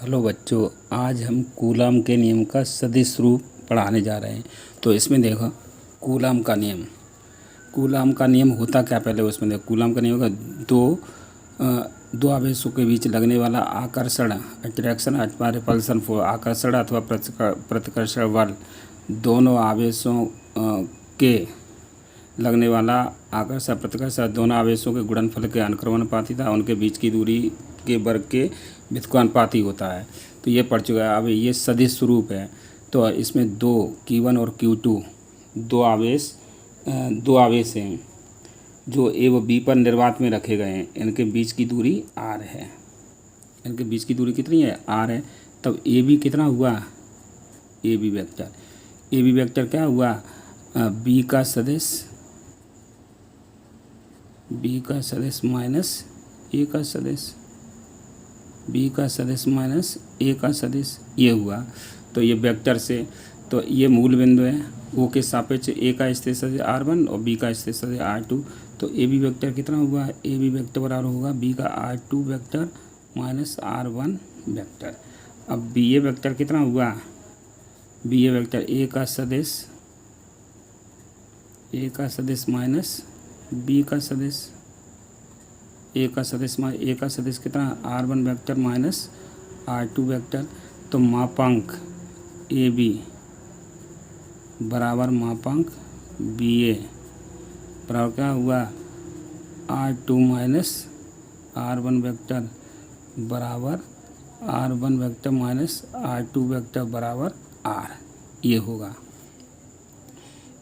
Hello बच्चों, आज हम कूलाम के नियम का सदिश रूप पढ़ाने जा रहे हैं। तो इसमें देखो कूलाम का नियम होता क्या, पहले उसमें देखो। कूलाम का नियम होगा दो आवेशों के बीच लगने वाला आकर्षण, अट्रैक्शन अथवा रिपल्सन फोर्स, आकर्षण अथवा प्रतिकर्षण बल, दोनों आवेशों के लगने वाला आकर्षण प्रतिकर्षण दोनों आवेशों के गुणनफल के अनुक्रमणानुपाती था, उनके बीच की दूरी के वर्ग के व्युत्क्रमानुपाती होता है। तो ये पढ़ चुका है। अब ये सदिश स्वरूप है। तो इसमें दो Q1 और Q2 दो आवेश हैं जो ए व बी पर निर्वात में रखे गए हैं। इनके बीच की दूरी r है। इनके बीच की दूरी कितनी है? r है। तब ए बी कितना हुआ? ए बी वेक्टर क्या हुआ? बी का सदिश माइनस ए का सदिश, बी का सदिश माइनस ए का सदिश, ये हुआ। तो ये वेक्टर से, तो ये मूल बिंदु है। ओ के सापेक्ष ए का स्थिर सदिश r1 और बी का स्थिर सदिश r2। तो ए बी वेक्टर कितना हुआ? ए बी वेक्टर बराबर होगा बी का r2 vector minus r1 vector. अब बी ए वेक्टर कितना हुआ? बी ए वेक्टर ए का सदिश माइनस बी का सदिश, ए का सदिश कितना? r1 vector minus r2 vector. तो मापांक ए बी बराबर मापांक बी ए बराबर क्या हुआ? r2 माइनस r1 वेक्टर बराबर r1 vector minus r2 vector बराबर r, ये होगा,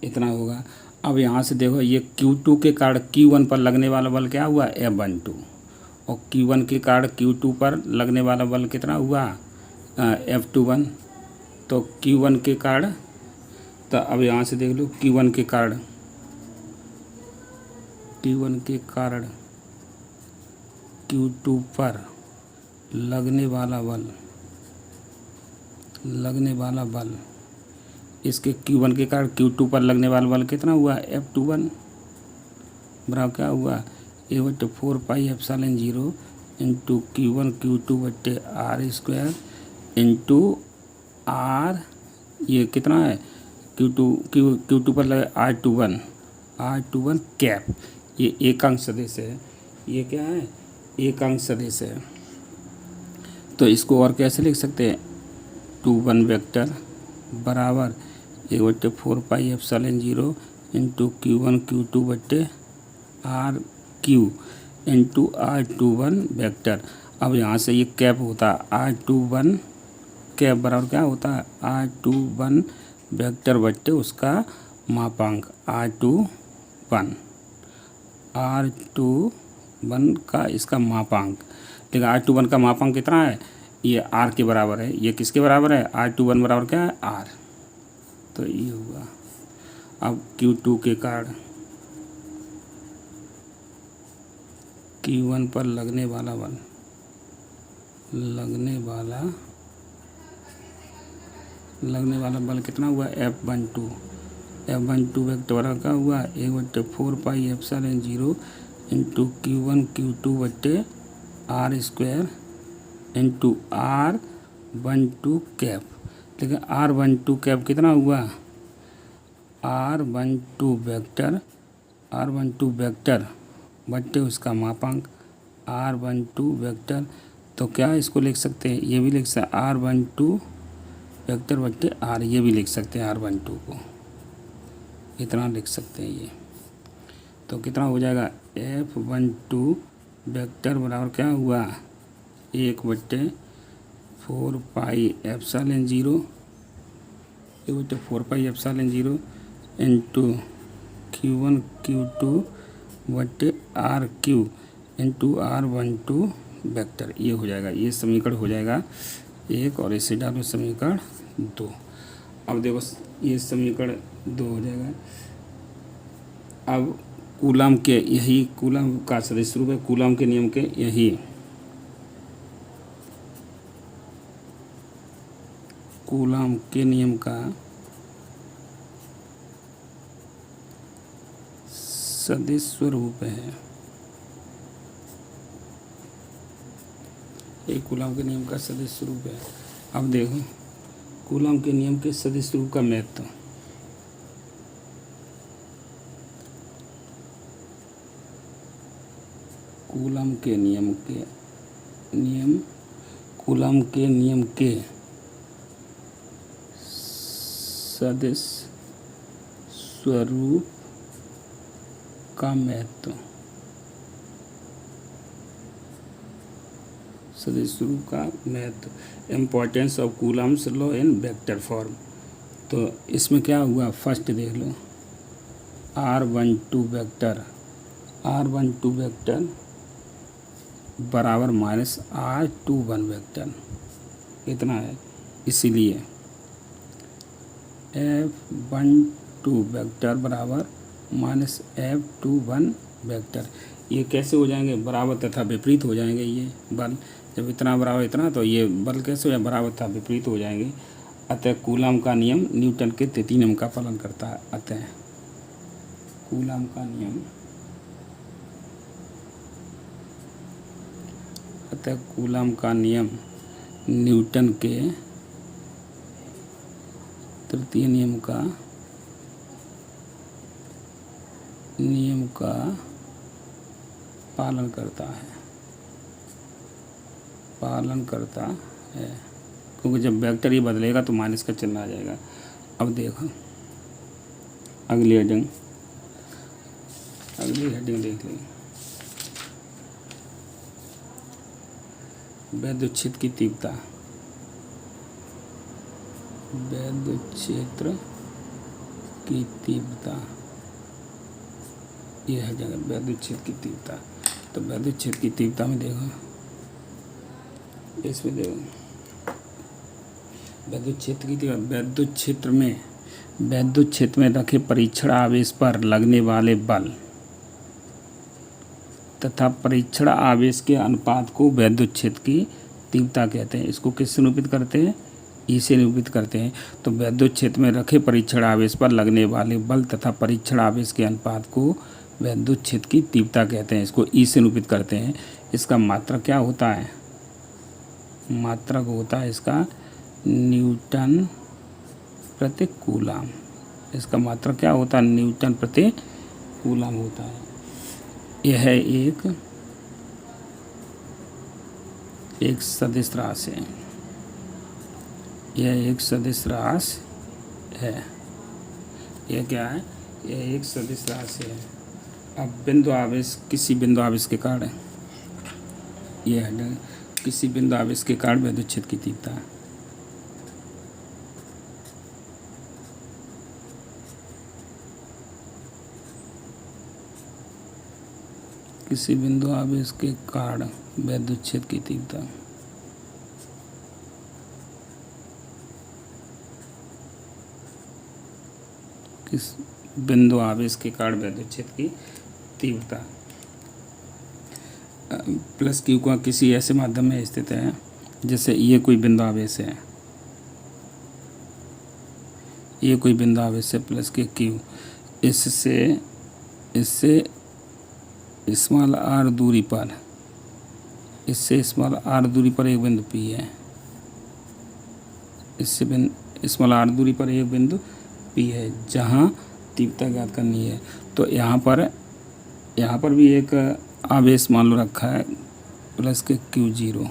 इतना होगा। अब यहाँ से देखो, ये Q2 के कारण Q1 पर लगने वाला बल क्या हुआ? F12, और Q1 के कारण Q2 पर लगने वाला बल कितना हुआ? F21। तो Q1 के कारण, तो अब यहाँ से देख लो Q1 के कारण Q2 पर लगने वाला बल, इसके Q1 के कारण Q2 पर लगने वाला बल कितना हुआ? F21 बराबर क्या हुआ? ए बट्टे 4 pi epsilon 0 into Q1 Q2 बट्टे r² इंटू r, ये कितना है? Q2 पर लगे r21 कैप। ये एकांक सदिश है। ये क्या है? एकांक सदिश है। तो इसको और कैसे लिख सकते हैं? 21 वेक्टर बराबर 1/4 pi epsilon 0 into Q1 Q2 बट्टे r³ इंटू r21 वेक्टर। अब यहाँ से ये कैप होता है r21 कैप बराबर क्या होता है? r21 वेक्टर बट्टे उसका मापांक r21 का इसका मापांक। लेकिन r21 का मापांक कितना है? ये r के बराबर है। ये किसके बराबर है? r21 बराबर क्या है? r। तो ये हुआ। अब Q2 के कारण Q1 पर लगने वाला बल कितना हुआ? F12 वेक्टर बराबर क्या हुआ? 1/4 pi epsilon 0 into Q1 Q2 बट्टे r² इंटू r12 कैप। लेकिन r12 कैप कितना हुआ? r12 वेक्टर बट्टे उसका मापांक r12 वेक्टर। तो क्या इसको लिख सकते हैं? ये भी लिख सकते हैं r12 वेक्टर बट्टे r, ये भी लिख सकते हैं r12 को, इतना लिख सकते हैं ये। तो कितना हो जाएगा? F12 वेक्टर बराबर क्या हुआ? 1/4 pi epsilon 0 into Q1 Q2 बट्टे r³ इंटू r12 वेक्टर, ये हो जाएगा। ये समीकरण हो जाएगा 1 और इसे डालो समीकरण 2। अब देखो, ये समीकरण 2 हो जाएगा। अब कूलाम का सदिश रूप है। कूलाम के नियम के यही कूलाम के नियम का सदिश स्वरूप है। एक कूलम के नियम का सदिश रूप है। अब देखो कूलम के नियम के सदिश रूप का महत्व। कूलम के नियम के सदिश स्वरूप का महत्व। सदिश स्वरूप का महत्व। Importance of Coulomb's law in vector form. तो इसमें क्या हुआ, फर्स्ट देख लो, r12 वेक्टर बराबर माइनस r21 वेक्टर इतना है। इसीलिए F12 वेक्टर बराबर माइनस F21 वेक्टर, ये कैसे हो जाएंगे, बराबर तथा विपरीत हो जाएंगे। ये बल जब इतना बराबर इतना, तो ये बल कैसे हो जाए, बराबर तथा विपरीत हो जाएंगे। अतः कूलम का नियम न्यूटन के तृतीय नियम का पालन करता है। अतः कूलम का नियम न्यूटन के तृतीय नियम का पालन करता है, क्योंकि जब वेक्टर ही बदलेगा तो माइनस का चिन्ह आ जाएगा। अब देखो अगली हेडिंग देख ली, विद्युत क्षेत्र की तीव्रता। विद्युत क्षेत्र की तीव्रता, यह है जगह विद्युत क्षेत्र की तीव्रता। तो विद्युत क्षेत्र की तीव्रता में देखो, इसमें देखो विद्युत क्षेत्र की तीव्रता, विद्युत क्षेत्र में रखे परीक्षण आवेश पर लगने वाले बल तथा परीक्षण आवेश के अनुपात को विद्युत क्षेत्र की तीव्रता कहते हैं। इसको किससे निरूपित करते हैं, ई से निरूपित करते हैं। तो विद्युत क्षेत्र में रखे परीक्षण आवेश पर लगने वाले बल तथा परीक्षण आवेश के अनुपात को विद्युत क्षेत्र की तीव्रता कहते हैं। इसको ई से निरूपित करते हैं। इसका मात्रक क्या होता है, मात्रक होता है इसका न्यूटन प्रति कूलम। इसका मात्रक क्या होता है, न्यूटन प्रति कूलम होता है। यह एक सदिश राशि है। यह एक सदिश राशि है। यह क्या है, यह एक सदिश राशि है। अब बिंदु आवेश, किसी बिंदु आवेश के कारण, यह है किसी बिंदु आवेश के कारण विद्युत क्षेत्र की तीव्रता। किसी बिंदु आवेश के कारण विद्युत क्षेत्र की तीव्रता। किस बिंदु आवेश के कारण विद्युत क्षेत्र की तीव्रता प्लस क्यू का किसी ऐसे माध्यम में स्थित है, जैसे ये कोई बिंदु आवेश है, ये कोई बिंदु आवेश है प्लस के क्यू, इससे स्मॉल आर दूरी पर, इससे स्मॉल आर दूरी पर एक बिंदु पी है, इससे स्मॉल आर दूरी पर एक बिंदु पी है जहाँ तीव्रता ज्ञात करनी है। तो यहाँ पर भी एक आवेश मान लो रखा है प्लस के Q0,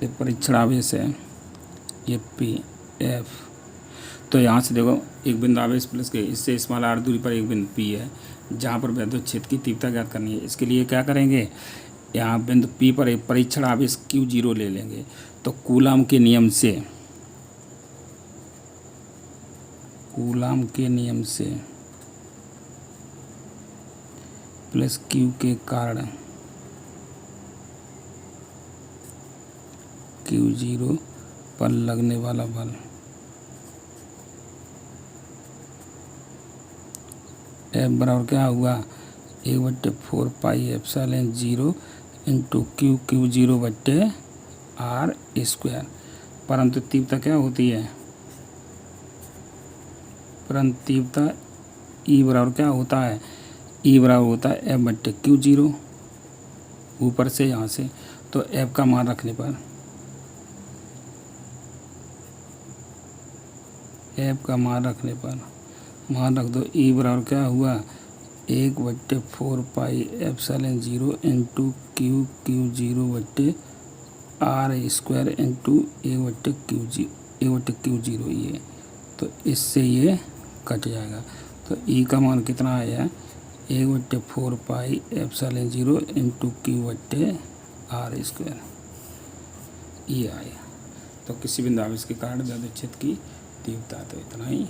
ये परीक्षण आवेश है, ये P F। तो यहाँ से देखो एक बिंदु आवेश प्लस के, इससे स्मॉल आर दूरी पर एक बिंदु P है जहाँ पर विद्युत क्षेत्र की तीव्रता ज्ञात करनी है। इसके लिए क्या करेंगे, यहाँ बिंदु P पर एक परीक्षण आवेश Q0 ले लेंगे। तो कूलम के नियम से प्लस Q के कारण Q0 पर लगने वाला बल F बराबर क्या हुआ, 1/4 पाई एप्सिलॉन 0 इंटू Q0 बट्टे R स्क्वायर। परंतु तीव्रता क्या होती है, परंतु तीव्रता E बराबर क्या होता है, E बराबर होता है F/Q0। ऊपर से यहाँ से, तो एफ का मान रखने पर मान रख दो। ई बराबर क्या हुआ 1/4πε0 इंटू क्यू क्यू जीरो बट्टे आर स्क्वायर इंटू 1/क्यू जीरो ये, तो इससे ये कट जाएगा। तो ई का मान कितना आया 1/4πε0 इंटू क्यू बट्टे आर स्क्वायर ये आया। तो किसी बिंदु आवेश के कारण विद्युत क्षेत्र की तीव्रता तो इतना ही